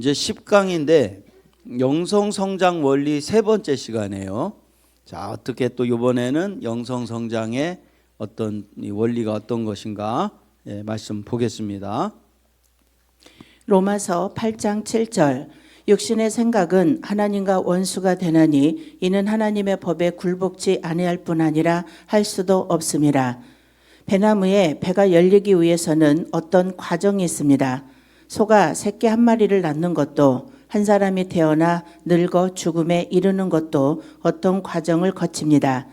이제 10강인데 영성성장 원리 세 번째 시간이에요. 자, 어떻게 또 이번에는 영성성장의 어떤 원리가 어떤 것인가 말씀 보겠습니다. 로마서 8장 7절 육신의 생각은 하나님과 원수가 되나니 이는 하나님의 법에 굴복지 아니할 뿐 아니라 할 수도 없음이라. 배나무에 배가 열리기 위해서는 어떤 과정이 있습니다. 소가 새끼 한 마리를 낳는 것도 한 사람이 태어나 늙어 죽음에 이르는 것도 어떤 과정을 거칩니다.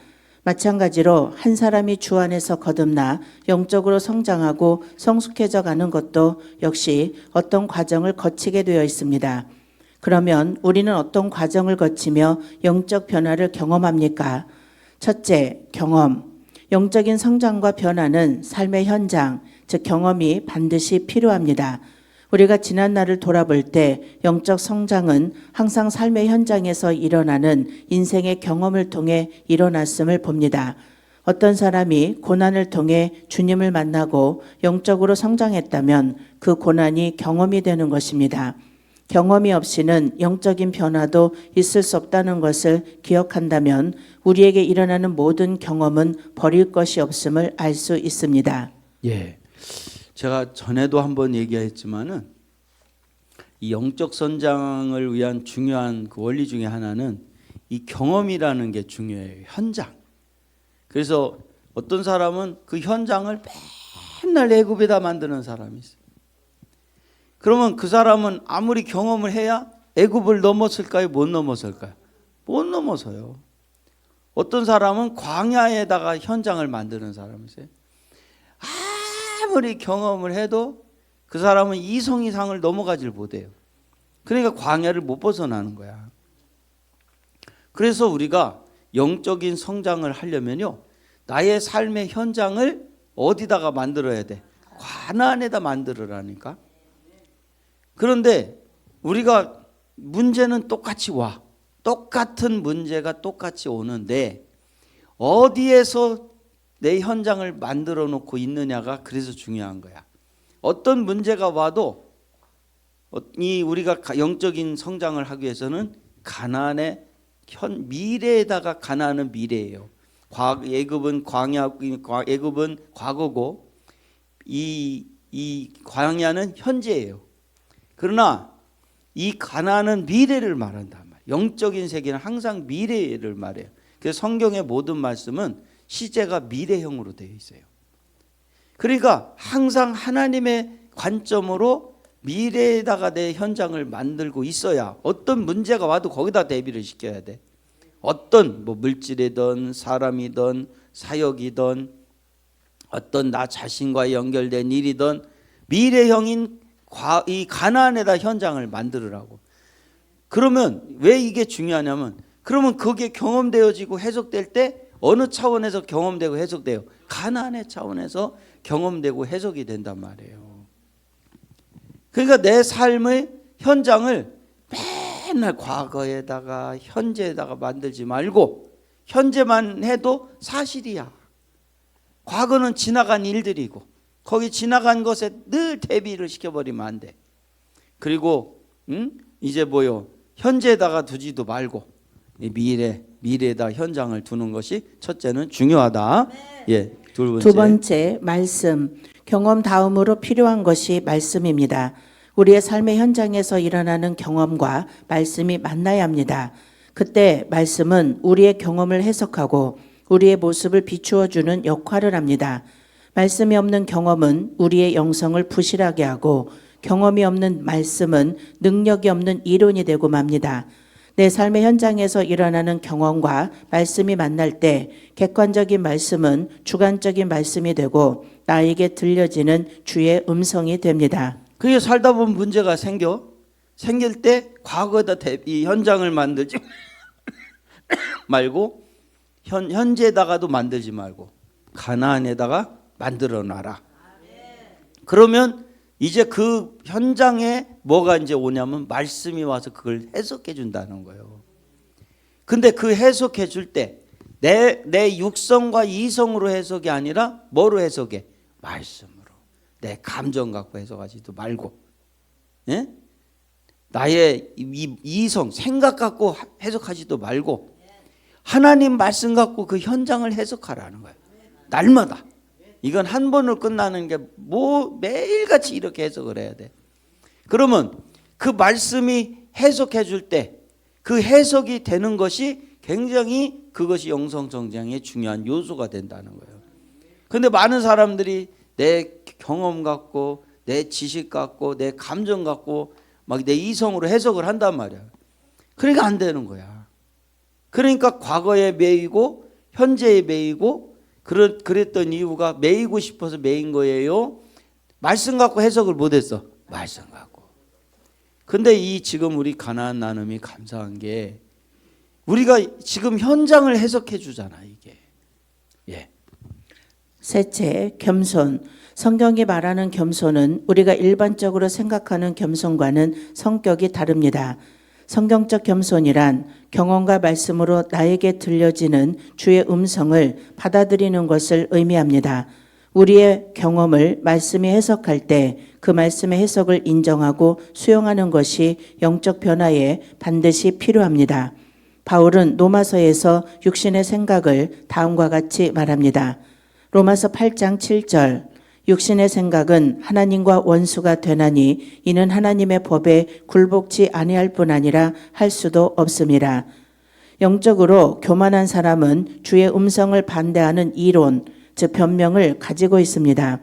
마찬가지로 한 사람이 주 안에서 거듭나 영적으로 성장하고 성숙해져 가는 것도 역시 어떤 과정을 거치게 되어 있습니다. 그러면 우리는 어떤 과정을 거치며 영적 변화를 경험합니까? 첫째, 경험. 영적인 성장과 변화는 삶의 현장, 즉 경험이 반드시 필요합니다. 우리가 지난 날을 돌아볼 때 영적 성장은 항상 삶의 현장에서 일어나는 인생의 경험을 통해 일어났음을 봅니다. 어떤 사람이 고난을 통해 주님을 만나고 영적으로 성장했다면 그 고난이 경험이 되는 것입니다. 경험이 없이는 영적인 변화도 있을 수 없다는 것을 기억한다면 우리에게 일어나는 모든 경험은 버릴 것이 없음을 알 수 있습니다. 예, 제가 전에도 한번 얘기했지만은 이 영적 성장을 위한 중요한 그 원리 중에 하나는 이 경험이라는 게 중요해요. 현장. 그래서 어떤 사람은 그 현장을 맨날 애굽에다 만드는 사람이 있어요. 그러면 그 사람은 아무리 경험을 해야 애굽을 넘었을까요? 못 넘었을까요? 못 넘어서요. 어떤 사람은 광야에다가 현장을 만드는 사람이 있어요. 아무리 경험을 해도 그 사람은 이성 이상을 넘어가질 못해요. 그러니까 광야를 못 벗어나는 거야. 그래서 우리가 영적인 성장을 하려면요, 나의 삶의 현장을 어디다가 만들어야 돼? 가나안에다 만들으라니까. 그런데 우리가 문제는 똑같이 와. 똑같은 문제가 똑같이 오는데 어디에서 내 현장을 만들어 놓고 있느냐가 그래서 중요한 거야. 어떤 문제가 와도 우리가 영적인 성장을 하기 위해서는 가나안의 미래에다가 가나안은 미래예요. 애굽은 애굽은 과거고 이 광야는 현재예요. 그러나 이 가나안은 미래를 말한단 말이에요. 영적인 세계는 항상 미래를 말해요. 그래서 성경의 모든 말씀은 시제가 미래형으로 되어 있어요. 그러니까 항상 하나님의 관점으로 미래에다가 내 현장을 만들고 있어야 어떤 문제가 와도 거기다 대비를 시켜야 돼. 어떤 물질이든 사람이든 사역이든 어떤 나 자신과 연결된 일이든 미래형인 이 가나안에다 현장을 만들으라고. 그러면 왜 이게 중요하냐면 그러면 그게 경험되어지고 해석될 때 어느 차원에서 경험되고 해석돼요? 가나안의 차원에서 경험되고 해석이 된단 말이에요. 그러니까 내 삶의 현장을 맨날 과거에다가 현재에다가 만들지 말고 현재만 해도 사실이야. 과거는 지나간 일들이고 거기 지나간 것에 늘 대비를 시켜버리면 안 돼. 그리고 이제 현재에다가 두지도 말고 미래에다 현장을 두는 것이 첫째는 중요하다. 예, 두 번째, 말씀. 경험 다음으로 필요한 것이 말씀입니다. 우리의 삶의 현장에서 일어나는 경험과 말씀이 만나야 합니다. 그때 말씀은 우리의 경험을 해석하고 우리의 모습을 비추어 주는 역할을 합니다. 말씀이 없는 경험은 우리의 영성을 부실하게 하고 경험이 없는 말씀은 능력이 없는 이론이 되고 맙니다. 내 삶의 현장에서 일어나는 경험과 말씀이 만날 때 객관적인 말씀은 주관적인 말씀이 되고 나에게 들려지는 주의 음성이 됩니다. 그게 살다 보면 문제가 생길 때 과거에다 이 현장을 만들지 말고 현재에다가도 만들지 말고 가나안에다가 만들어 놔라. 그러면 이제 그 현장에 뭐가 이제 오냐면 말씀이 와서 그걸 해석해 준다는 거예요. 근데 그 해석해 줄 때 내 육성과 이성으로 해석이 아니라 뭐로 해석해? 말씀으로. 내 감정 갖고 해석하지도 말고. 예? 나의 이성, 생각 갖고 해석하지도 말고 하나님 말씀 갖고 그 현장을 해석하라는 거예요. 날마다. 이건 한 번으로 끝나는 게 뭐 매일같이 이렇게 해석을 해야 돼. 그러면 그 말씀이 해석해 줄 때 그 해석이 되는 것이 굉장히 그것이 영성성장의 중요한 요소가 된다는 거예요. 근데 많은 사람들이 내 경험 갖고 내 지식 갖고 내 감정 갖고 막 내 이성으로 해석을 한단 말이야. 그러니까 안 되는 거야. 그러니까 과거에 매이고 현재에 매이고 그랬던 이유가 매이고 싶어서 매인 거예요. 말씀 갖고 해석을 못했어. 말씀 갖고. 근데 이 지금 우리 가나안 나눔이 감사한 게 우리가 지금 현장을 해석해 주잖아 이게. 예. 셋째, 겸손. 성경이 말하는 겸손은 우리가 일반적으로 생각하는 겸손과는 성격이 다릅니다. 성경적 겸손이란 경험과 말씀으로 나에게 들려지는 주의 음성을 받아들이는 것을 의미합니다. 우리의 경험을 말씀이 해석할 때 그 말씀의 해석을 인정하고 수용하는 것이 영적 변화에 반드시 필요합니다. 바울은 로마서에서 육신의 생각을 다음과 같이 말합니다. 로마서 8장 7절 육신의 생각은 하나님과 원수가 되나니 이는 하나님의 법에 굴복지 아니할 뿐 아니라 할 수도 없습니다. 영적으로 교만한 사람은 주의 음성을 반대하는 이론, 즉 변명을 가지고 있습니다.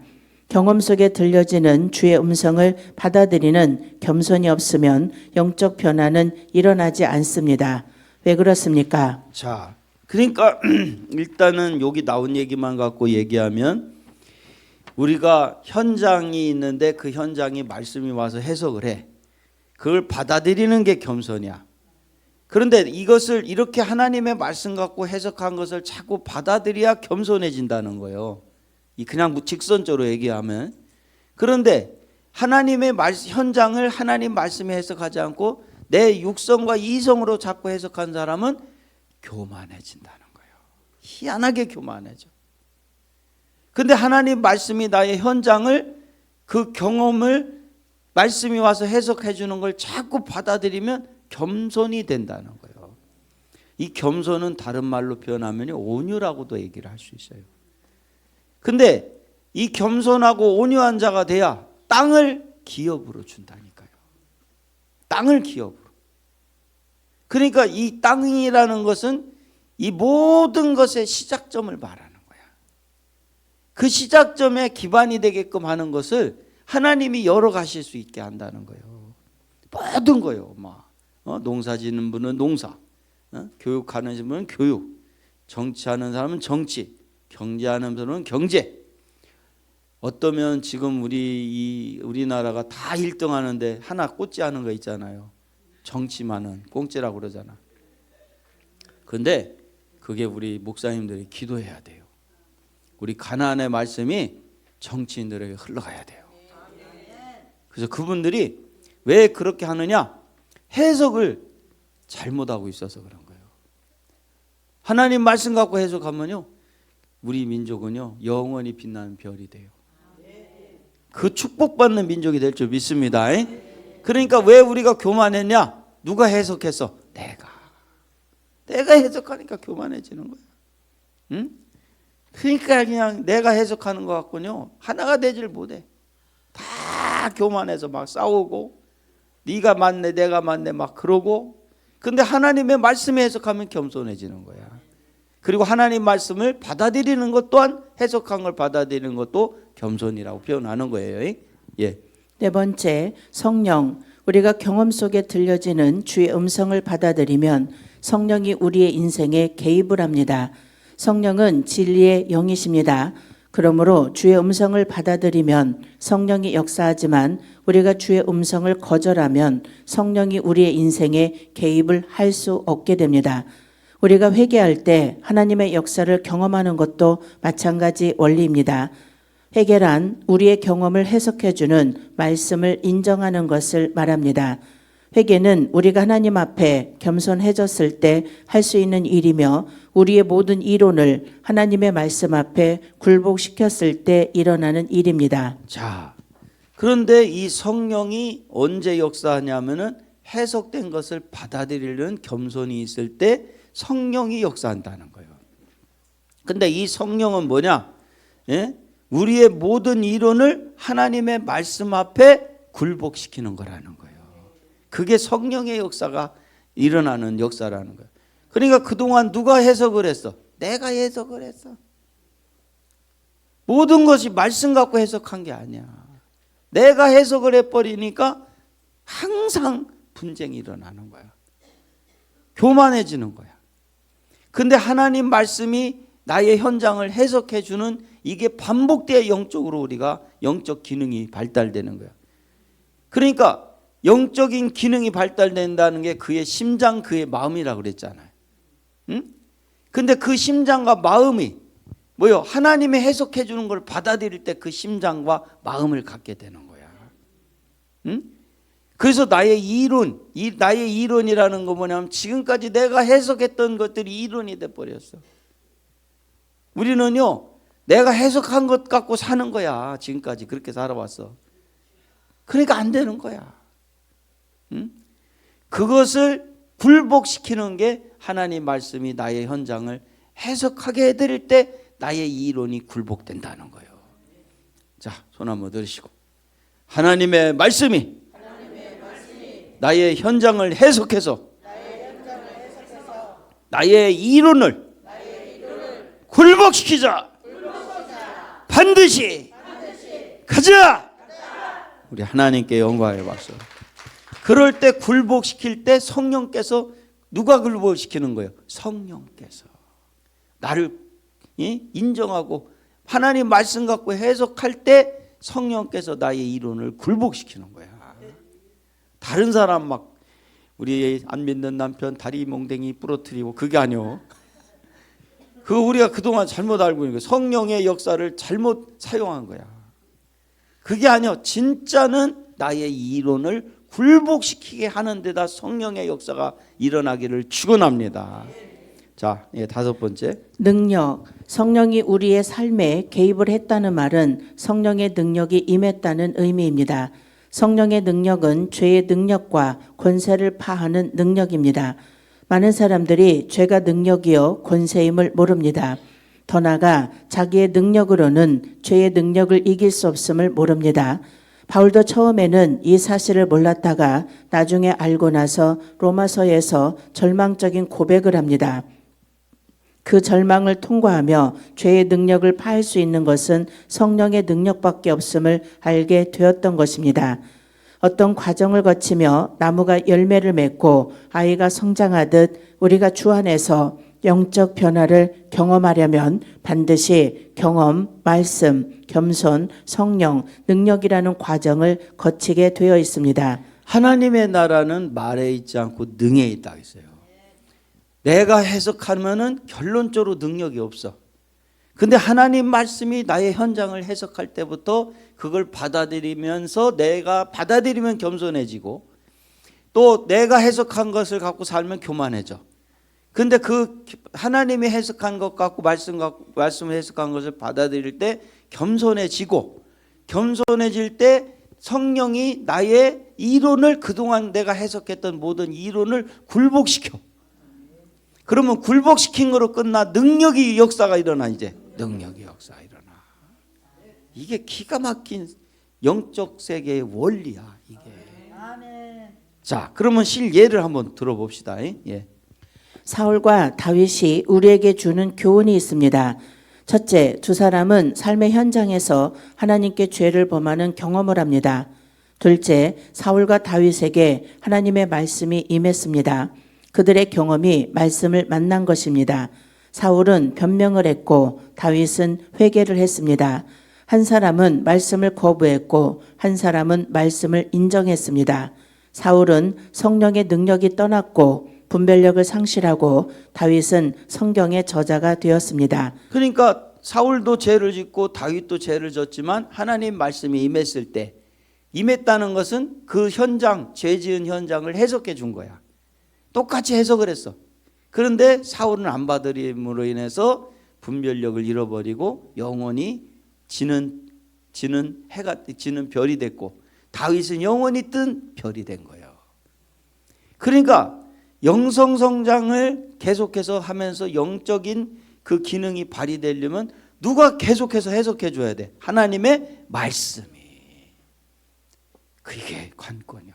경험 속에 들려지는 주의 음성을 받아들이는 겸손이 없으면 영적 변화는 일어나지 않습니다. 왜 그렇습니까? 자, 그러니까 일단은 여기 나온 얘기만 갖고 얘기하면 우리가 현장이 있는데 그 현장이 말씀이 와서 해석을 해. 그걸 받아들이는 게 겸손이야. 그런데 이것을 이렇게 하나님의 말씀 갖고 해석한 것을 자꾸 받아들여야 겸손해진다는 거예요. 이 그냥 직선적으로 얘기하면. 그런데 하나님의 현장을 하나님 말씀에 해석하지 않고 내 육성과 이성으로 자꾸 해석한 사람은 교만해진다는 거예요. 희한하게 교만해져. 근데 하나님 말씀이 나의 현장을 그 경험을 말씀이 와서 해석해 주는 걸 자꾸 받아들이면 겸손이 된다는 거예요. 이 겸손은 다른 말로 표현하면 온유라고도 얘기를 할 수 있어요. 근데 이 겸손하고 온유한 자가 돼야 땅을 기업으로 준다니까요. 땅을 기업으로. 그러니까 이 땅이라는 것은 이 모든 것의 시작점을 말하는 거야. 그 시작점에 기반이 되게끔 하는 것을 하나님이 열어가실 수 있게 한다는 거예요. 모든 거요. 농사 짓는 분은 농사, 교육하는 분은 교육, 정치하는 사람은 정치, 경제하는 분은 경제. 어떠면 지금 우리나라가 다 1등 하는데 하나 꽂지 않은 거 있잖아요. 정치만은 공짜라고 그러잖아. 근데 그게 우리 목사님들이 기도해야 돼요. 우리 가나안의 말씀이 정치인들에게 흘러가야 돼요. 그래서 그분들이 왜 그렇게 하느냐? 해석을 잘못하고 있어서 그런 거예요. 하나님 말씀 갖고 해석하면요, 우리 민족은요 영원히 빛나는 별이 돼요. 그 축복받는 민족이 될 줄 믿습니다. 그러니까 왜 우리가 교만했냐? 누가 해석했어? 내가 해석하니까 교만해지는 거야. 응? 그러니까 그냥 내가 해석하는 것 같군요, 하나가 되질 못해. 다 교만해서 막 싸우고 네가 맞네 내가 맞네 막 그러고. 근데 하나님의 말씀에 해석하면 겸손해지는 거야. 그리고 하나님 말씀을 받아들이는 것 또한, 해석한 걸 받아들이는 것도 겸손이라고 표현하는 거예요. 예. 네 번째, 성령. 우리가 경험 속에 들려지는 주의 음성을 받아들이면 성령이 우리의 인생에 개입을 합니다. 성령은 진리의 영이십니다. 그러므로 주의 음성을 받아들이면 성령이 역사하지만 우리가 주의 음성을 거절하면 성령이 우리의 인생에 개입을 할 수 없게 됩니다. 우리가 회개할 때 하나님의 역사를 경험하는 것도 마찬가지 원리입니다. 회개란 우리의 경험을 해석해주는 말씀을 인정하는 것을 말합니다. 회개는 우리가 하나님 앞에 겸손해졌을 때 할 수 있는 일이며 우리의 모든 이론을 하나님의 말씀 앞에 굴복시켰을 때 일어나는 일입니다. 자, 그런데 이 성령이 언제 역사하냐면은 해석된 것을 받아들이는 겸손이 있을 때 성령이 역사한다는 거예요. 근데 이 성령은 뭐냐? 예? 우리의 모든 이론을 하나님의 말씀 앞에 굴복시키는 거라는 거예요. 그게 성령의 역사가 일어나는 역사라는 거예요. 그러니까 그동안 누가 해석을 했어? 내가 해석을 했어. 모든 것이 말씀 갖고 해석한 게 아니야. 내가 해석을 해버리니까 항상 분쟁이 일어나는 거야. 교만해지는 거야. 근데 하나님 말씀이 나의 현장을 해석해 주는 이게 반복돼야 영적으로 우리가 영적 기능이 발달되는 거야. 그러니까 영적인 기능이 발달된다는 게 그의 심장, 그의 마음이라고 그랬잖아요. 응? 근데 그 심장과 마음이 뭐요? 하나님이 해석해 주는 걸 받아들일 때 그 심장과 마음을 갖게 되는 거야. 응? 그래서 나의 이론, 나의 이론이라는 거 뭐냐면 지금까지 내가 해석했던 것들이 이론이 돼 버렸어. 우리는요, 내가 해석한 것 갖고 사는 거야. 지금까지 그렇게 살아왔어. 그러니까 안 되는 거야. 응? 그것을 굴복시키는 게 하나님 말씀이 나의 현장을 해석하게 해드릴 때 나의 이론이 굴복된다는 거예요. 자, 손 한번 들으시고, 하나님의 말씀이 나의 현장을 해석해서 나의 이론을 굴복시키자. 반드시 가자. 우리 하나님께 영광의 박수. 그럴 때 굴복시킬 때 성령께서, 누가 굴복시키는 거예요? 성령께서 나를 인정하고 하나님 말씀 갖고 해석할 때 성령께서 나의 이론을 굴복시키는 거야. 다른 사람 막 우리 안 믿는 남편 다리 몽댕이 부러뜨리고 그게 아니요. 그거 우리가 그동안 잘못 알고 있는 거야. 성령의 역사를 잘못 사용한 거야. 그게 아니요. 진짜는 나의 이론을 굴복시키게 하는 데다 성령의 역사가 일어나기를 축원합니다. 자, 다섯 번째. 능력. 성령이 우리의 삶에 개입을 했다는 말은 성령의 능력이 임했다는 의미입니다. 성령의 능력은 죄의 능력과 권세를 파하는 능력입니다. 많은 사람들이 죄가 능력이요 권세임을 모릅니다. 더 나아가 자기의 능력으로는 죄의 능력을 이길 수 없음을 모릅니다. 바울도 처음에는 이 사실을 몰랐다가 나중에 알고 나서 로마서에서 절망적인 고백을 합니다. 그 절망을 통과하며 죄의 능력을 파할 수 있는 것은 성령의 능력밖에 없음을 알게 되었던 것입니다. 어떤 과정을 거치며 나무가 열매를 맺고 아이가 성장하듯 우리가 주 안에서 영적 변화를 경험하려면 반드시 경험, 말씀, 겸손, 성령, 능력이라는 과정을 거치게 되어 있습니다. 하나님의 나라는 말에 있지 않고 능에 있다 했어요. 내가 해석하면은 결론적으로 능력이 없어. 근데 하나님 말씀이 나의 현장을 해석할 때부터 그걸 받아들이면서 내가 받아들이면 겸손해지고 또 내가 해석한 것을 갖고 살면 교만해져. 근데 그 하나님이 해석한 것 갖고 말씀을 해석한 것을 받아들일 때 겸손해지고, 겸손해질 때 성령이 나의 이론을, 그동안 내가 해석했던 모든 이론을 굴복시켜. 그러면 굴복시킨 거로 끝나 능력이 역사가 일어나. 이제 능력이 역사가 일어나. 이게 기가 막힌 영적 세계의 원리야 이게. 자, 그러면 실예를 한번 들어봅시다. 예. 사울과 다윗이 우리에게 주는 교훈이 있습니다. 첫째, 두 사람은 삶의 현장에서 하나님께 죄를 범하는 경험을 합니다. 둘째, 사울과 다윗에게 하나님의 말씀이 임했습니다. 그들의 경험이 말씀을 만난 것입니다. 사울은 변명을 했고 다윗은 회개를 했습니다. 한 사람은 말씀을 거부했고 한 사람은 말씀을 인정했습니다. 사울은 성령의 능력이 떠났고 분별력을 상실하고 다윗은 성경의 저자가 되었습니다. 그러니까 사울도 죄를 짓고 다윗도 죄를 졌지만 하나님 말씀이 임했을 때, 임했다는 것은 그 현장, 죄 지은 현장을 해석해 준 거야. 똑같이 해석을 했어. 그런데 사울은 안 받아들임으로 인해서 분별력을 잃어버리고 영원히 지는 별이 됐고, 다윗은 영원히 뜬 별이 된 거예요. 그러니까 영성 성장을 계속해서 하면서 영적인 그 기능이 발휘되려면 누가 계속해서 해석해 줘야 돼? 하나님의 말씀이. 그게 관건이요.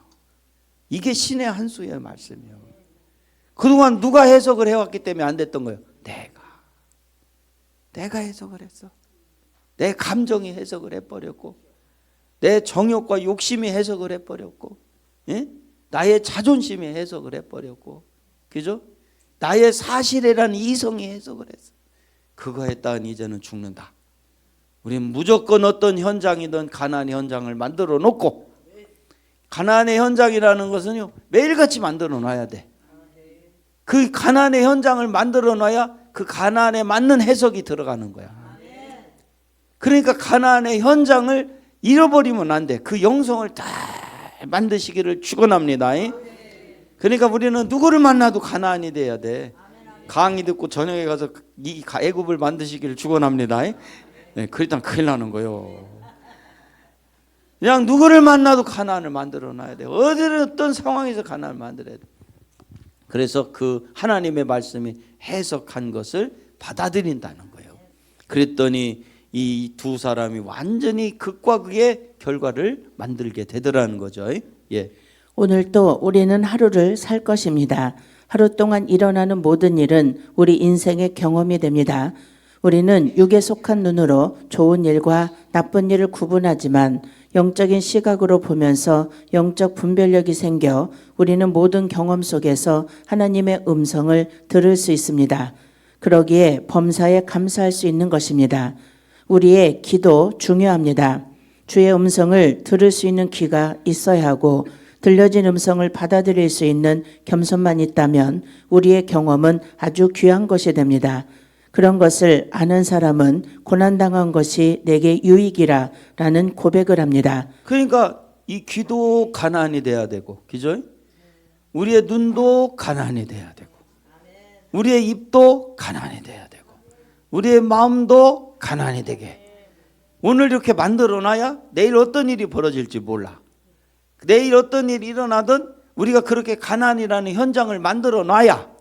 이게 신의 한 수의 말씀이요. 그동안 누가 해석을 해왔기 때문에 안 됐던 거예요? 내가 해석을 했어. 내 감정이 해석을 해버렸고, 내 정욕과 욕심이 해석을 해버렸고, 예? 나의 자존심이 해석을 해버렸고, 그죠? 나의 사실이라는 이성이 해석을 했어. 그거 했다간 이제는 죽는다. 우리는 무조건 어떤 현장이든 가나안의 현장을 만들어 놓고, 가나안의 현장이라는 것은요, 매일같이 만들어 놔야 돼. 그 가나안의 현장을 만들어 놔야 그 가나안에 맞는 해석이 들어가는 거야. 그러니까 가나안의 현장을 잃어버리면 안 돼. 그 영성을 다 만드시기를 축원합니다. 그러니까 우리는 누구를 만나도 가나안이 돼야 돼. 강의 듣고 저녁에 가서 이 애굽을 만드시기를 축원합니다. 네, 그러다 큰일 나는 거예요. 그냥 누구를 만나도 가나안을 만들어 놔야 돼. 어떤 상황에서 가나안을 만들어야 돼. 그래서 그 하나님의 말씀이 해석한 것을 받아들인다는 거예요. 그랬더니 이 두 사람이 완전히 극과 극의 결과를 만들게 되더라는 거죠. 예. 오늘도 우리는 하루를 살 것입니다. 하루 동안 일어나는 모든 일은 우리 인생의 경험이 됩니다. 우리는 육에 속한 눈으로 좋은 일과 나쁜 일을 구분하지만 영적인 시각으로 보면서 영적 분별력이 생겨 우리는 모든 경험 속에서 하나님의 음성을 들을 수 있습니다. 그러기에 범사에 감사할 수 있는 것입니다. 우리의 기도 중요합니다. 주의 음성을 들을 수 있는 귀가 있어야 하고 들려진 음성을 받아들일 수 있는 겸손만 있다면 우리의 경험은 아주 귀한 것이 됩니다. 그런 것을 아는 사람은 고난당한 것이 내게 유익이라 라는 고백을 합니다. 그러니까 이 귀도 가나안이 돼야 되고, 그죠? 우리의 눈도 가나안이 돼야 되고, 우리의 입도 가나안이 돼야 되고, 우리의 마음도 가나안이 되게. 오늘 이렇게 만들어놔야 내일 어떤 일이 벌어질지 몰라. 내일 어떤 일이 일어나든 우리가 그렇게 가나안이라는 현장을 만들어놔야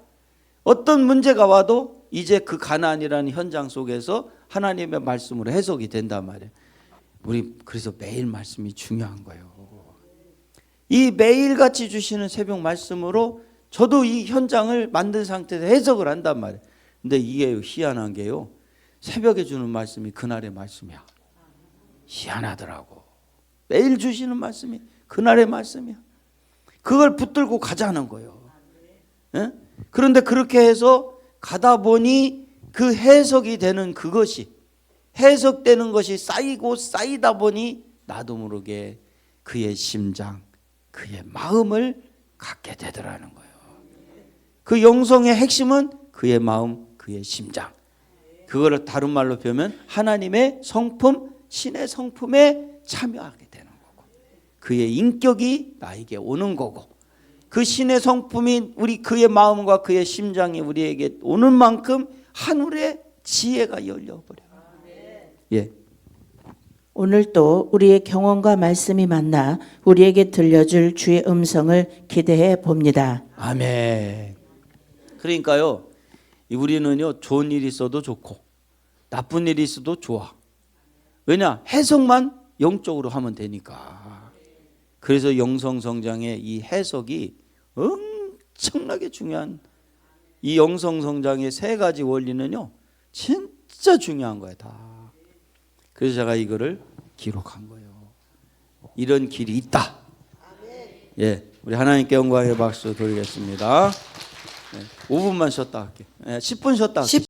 어떤 문제가 와도 이제 그 가나안이라는 현장 속에서 하나님의 말씀으로 해석이 된단 말이에요. 우리 그래서 매일 말씀이 중요한 거예요. 이 매일같이 주시는 새벽 말씀으로 저도 이 현장을 만든 상태에서 해석을 한단 말이에요. 근데 이게 희한한 게요, 새벽에 주는 말씀이 그날의 말씀이야. 희한하더라고. 매일 주시는 말씀이 그날의 말씀이야. 그걸 붙들고 가자는 거예요. 예? 그런데 그렇게 해서 가다 보니 그 해석이 되는 그것이, 해석되는 것이 쌓이고 쌓이다 보니 나도 모르게 그의 심장, 그의 마음을 갖게 되더라는 거예요. 그 영성의 핵심은 그의 마음, 그의 심장. 그거를 다른 말로 표현하면 하나님의 성품, 신의 성품에 참여하게 되는 거고, 그의 인격이 나에게 오는 거고, 그 신의 성품이 우리 그의 마음과 그의 심장이 우리에게 오는 만큼 하늘의 지혜가 열려버려요. 예. 오늘도 우리의 경험과 말씀이 만나 우리에게 들려줄 주의 음성을 기대해 봅니다. 아멘. 그러니까요, 우리는요, 좋은 일이 있어도 좋고 나쁜 일이 있어도 좋아. 왜냐? 해석만 영적으로 하면 되니까. 그래서 영성 성장의 이 해석이 엄청나게 중요한, 이 영성 성장의 세 가지 원리는요 진짜 중요한 거예요 다. 그래서 제가 이거를 기록한 거예요. 이런 길이 있다. 예, 우리 하나님께 영광의 박수 돌리겠습니다. 5분만 쉬었다 할게요. 10분 쉬었다 할게요.